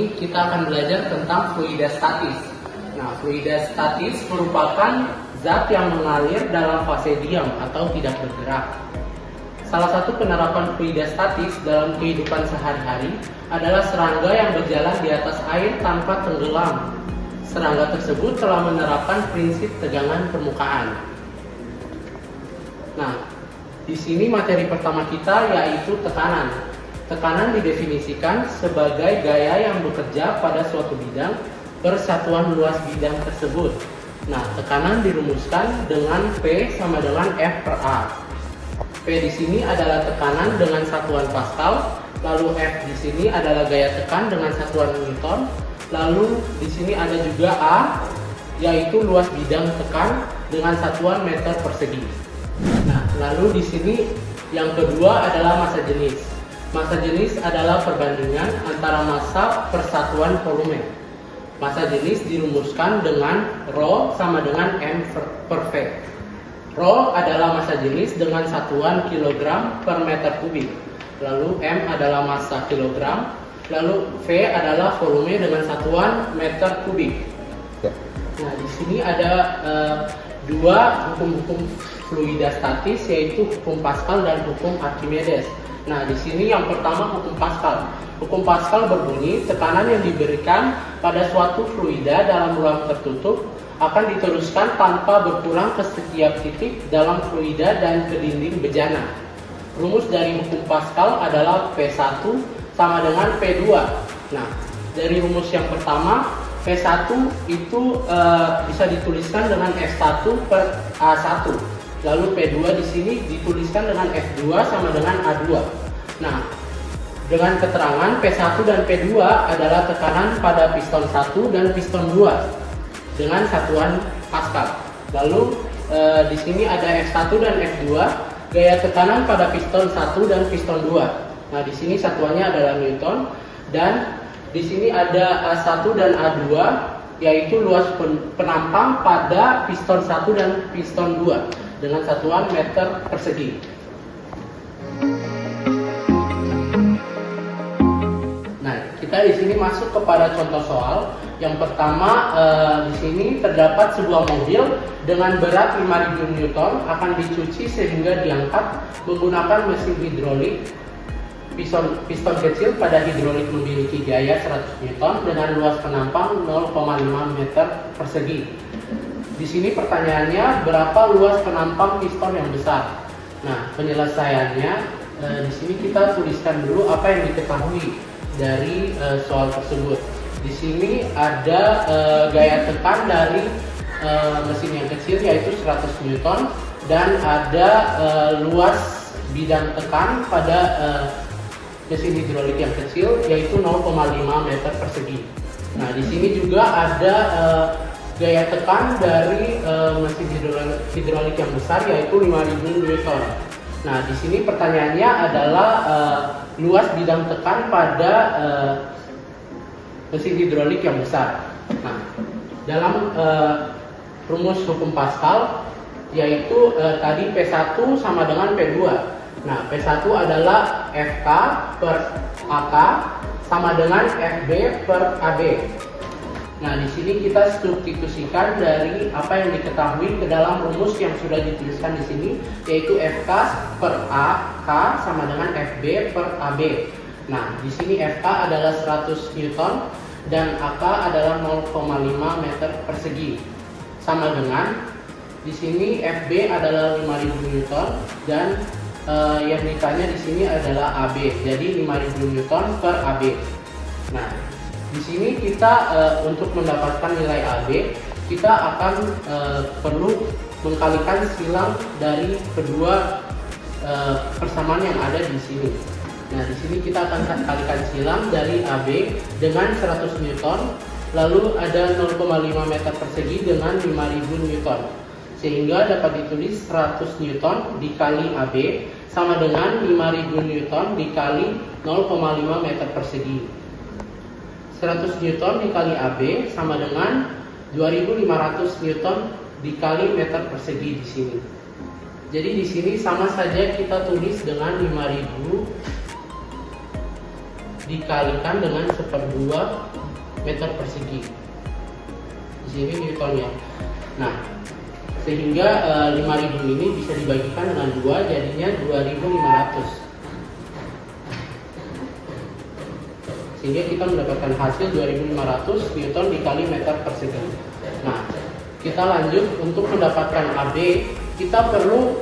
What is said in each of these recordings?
ini kita akan belajar tentang fluida statis. Nah, fluida statis merupakan zat yang mengalir dalam fase diam atau tidak bergerak. Salah satu penerapan fluida statis dalam kehidupan sehari-hari adalah serangga yang berjalan di atas air tanpa tenggelam. Serangga tersebut telah menerapkan prinsip tegangan permukaan. Nah, di sini materi pertama kita yaitu tekanan. Tekanan didefinisikan sebagai gaya yang bekerja pada suatu bidang per satuan luas bidang tersebut. Nah, tekanan dirumuskan dengan P sama dengan F per A. P di sini adalah tekanan dengan satuan Pascal, lalu F di sini adalah gaya tekan dengan satuan Newton, lalu di sini ada juga A, yaitu luas bidang tekan dengan satuan meter persegi. Nah, lalu di sini yang kedua adalah massa jenis. Massa jenis adalah perbandingan antara massa per satuan volume. Massa jenis dirumuskan dengan Rho sama dengan M per V. Rho adalah massa jenis dengan satuan kilogram per meter kubik. Lalu M adalah massa kilogram. Lalu V adalah volume dengan satuan meter kubik. Nah, di sini ada dua hukum-hukum fluida statis, yaitu hukum Pascal dan hukum Archimedes. Nah, di sini yang pertama hukum Pascal. Hukum Pascal berbunyi, tekanan yang diberikan pada suatu fluida dalam ruang tertutup akan diteruskan tanpa berkurang ke setiap titik dalam fluida dan ke dinding bejana. Rumus dari hukum Pascal adalah P1 sama dengan P2. Nah, dari rumus yang pertama, P1 itu bisa dituliskan dengan S1 per A1. Lalu P2 di sini dituliskan dengan F2 sama dengan A2. Nah, dengan keterangan P1 dan P2 adalah tekanan pada piston 1 dan piston 2 dengan satuan Pascal. Lalu di sini ada F1 dan F2, gaya tekanan pada piston 1 dan piston 2. Nah, di sini satuannya adalah Newton, dan di sini ada A1 dan A2, yaitu luas penampang pada piston 1 dan piston 2 dengan satuan meter persegi. Nah, kita di sini masuk kepada contoh soal. Yang pertama, di sini terdapat sebuah mobil dengan berat 5000 Newton akan dicuci sehingga diangkat menggunakan mesin hidrolik. Piston kecil pada hidrolik memiliki gaya 100 Newton dengan luas penampang 0,5 meter persegi. Di sini pertanyaannya, berapa luas penampang piston yang besar? Nah, penyelesaiannya di sini kita tuliskan dulu apa yang diketahui dari soal tersebut. Di sini ada gaya tekan dari mesin yang kecil yaitu 100 Newton, dan ada luas bidang tekan pada mesin hidrolik yang kecil yaitu 0,5 meter persegi. Nah, di sini juga ada gaya tekan dari mesin hidrolik yang besar yaitu 5000 Newton. Nah, di sini pertanyaannya adalah luas bidang tekan pada mesin hidrolik yang besar. Nah, dalam rumus hukum Pascal yaitu tadi P1 sama dengan P2. Nah, P1 adalah Fk per Ak sama dengan Fb per Ab. Nah, di sini kita substitusikan dari apa yang diketahui ke dalam rumus yang sudah dituliskan di sini, yaitu Fk per Ak sama dengan Fb per Ab. Nah, di sini Fk adalah 100 Newton dan Ak adalah 0,5 meter persegi. Sama dengan di sini Fb adalah 5000 Newton dan yang ditanya di sini adalah AB. Jadi 5000 Newton per AB. Nah, di sini kita untuk mendapatkan nilai AB, kita akan perlu mengkalikan silang dari kedua persamaan yang ada di sini. Nah, di sini kita akan kalikan silang dari AB dengan 100 Newton, lalu ada 0,5 meter persegi dengan 5000 Newton. Sehingga dapat ditulis 100 Newton dikali AB sama dengan 5000 Newton dikali 0,5 meter persegi. 100 Newton dikali AB sama dengan 2500 Newton dikali meter persegi di sini. Jadi di sini sama saja kita tulis dengan 5000 dikalikan dengan 1/2 meter persegi. Di sini newtonnya. Nah, sehingga 5.000 ini bisa dibagikan dengan 2, jadinya 2.500. Sehingga kita mendapatkan hasil 2.500 newton dikali meter persegi. Nah, kita lanjut untuk mendapatkan AB, kita perlu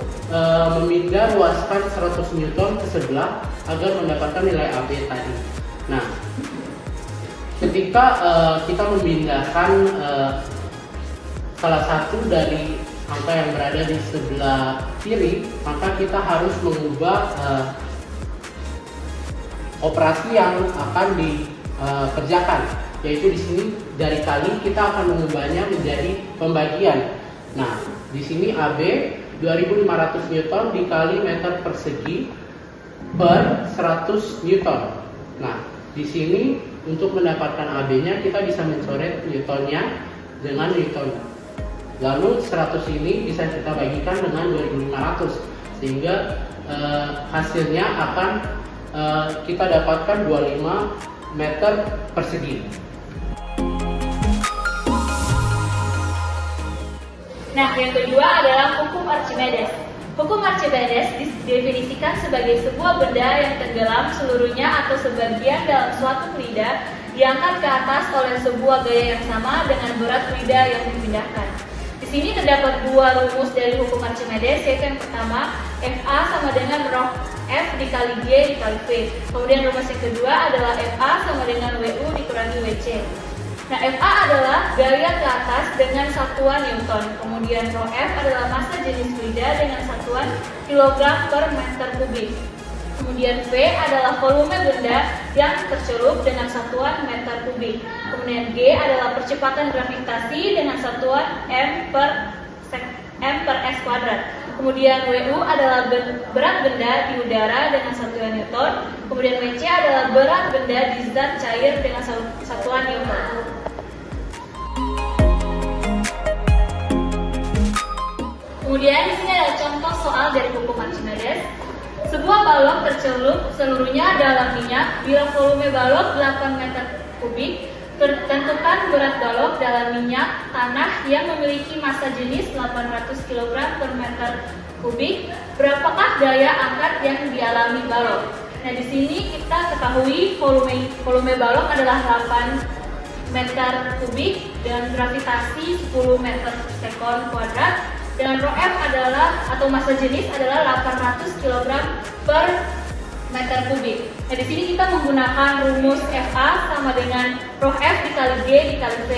memindah luaskan 100 newton ke sebelah agar mendapatkan nilai AB tadi. Nah, ketika kita memindahkan salah satu dari angka yang berada di sebelah kiri, maka kita harus mengubah operasi yang akan dikerjakan, yaitu di sini dari kali kita akan mengubahnya menjadi pembagian. Nah, di sini AB 2.500 newton dikali meter persegi per 100 newton. Nah, di sini untuk mendapatkan AB-nya kita bisa mencoret newtonnya dengan newton. Lalu 100 ini bisa kita bagikan dengan 2.500 sehingga hasilnya akan kita dapatkan 25 meter persegi. Nah, yang kedua adalah hukum Archimedes. Hukum Archimedes didefinisikan sebagai sebuah benda yang tenggelam seluruhnya atau sebagian dalam suatu fluida diangkat ke atas oleh sebuah gaya yang sama dengan berat fluida yang dipindahkan. Di sini terdapat dua rumus dari hukum Archimedes, yaitu yang pertama, Fa sama dengan rho F dikali G dikali V. Kemudian rumus yang kedua adalah Fa sama dengan Wu dikurangi Wc. Nah, Fa adalah gaya ke atas dengan satuan Newton. Kemudian rho F adalah massa jenis fluida dengan satuan kilogram per meter kubik. Kemudian V adalah volume benda yang tercelup dengan satuan meter kubik. Kemudian G adalah percepatan gravitasi dengan satuan M per S kuadrat. Kemudian Wu adalah berat benda di udara dengan satuan Newton. Kemudian Wc adalah berat benda di zat cair dengan satuan Newton. Kemudian di sini ada contoh soal dari hukum Archimedes. Sebuah balok tercelup seluruhnya dalam minyak bila volume balok 8 meter kubik. Tentukan berat balok dalam minyak tanah yang memiliki massa jenis 800 kg per meter kubik. Berapakah daya angkat yang dialami balok? Nah, di sini kita ketahui volume balok adalah 8 meter kubik dengan gravitasi 10 meter per sekon kuadrat. Dan rho F adalah atau massa jenis adalah 800 kg per meter kubik. Nah, di sini kita menggunakan rumus Fa sama dengan rho F dikali G dikali V.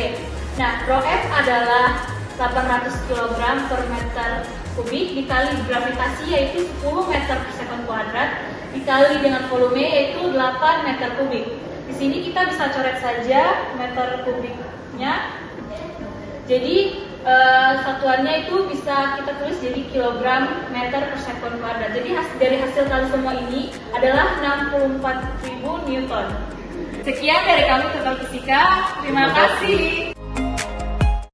Nah, rho F adalah 800 kg per meter kubik dikali gravitasi yaitu 10 meter per sekon kuadrat dikali dengan volume yaitu 8 meter kubik. Di sini kita bisa coret saja meter kubiknya. Jadi satuannya itu bisa kita tulis jadi kilogram meter per sekon kuadrat. Jadi dari hasil kali semua ini adalah 64.000 Newton. Sekian dari kami Tutor Fisika. Terima kasih.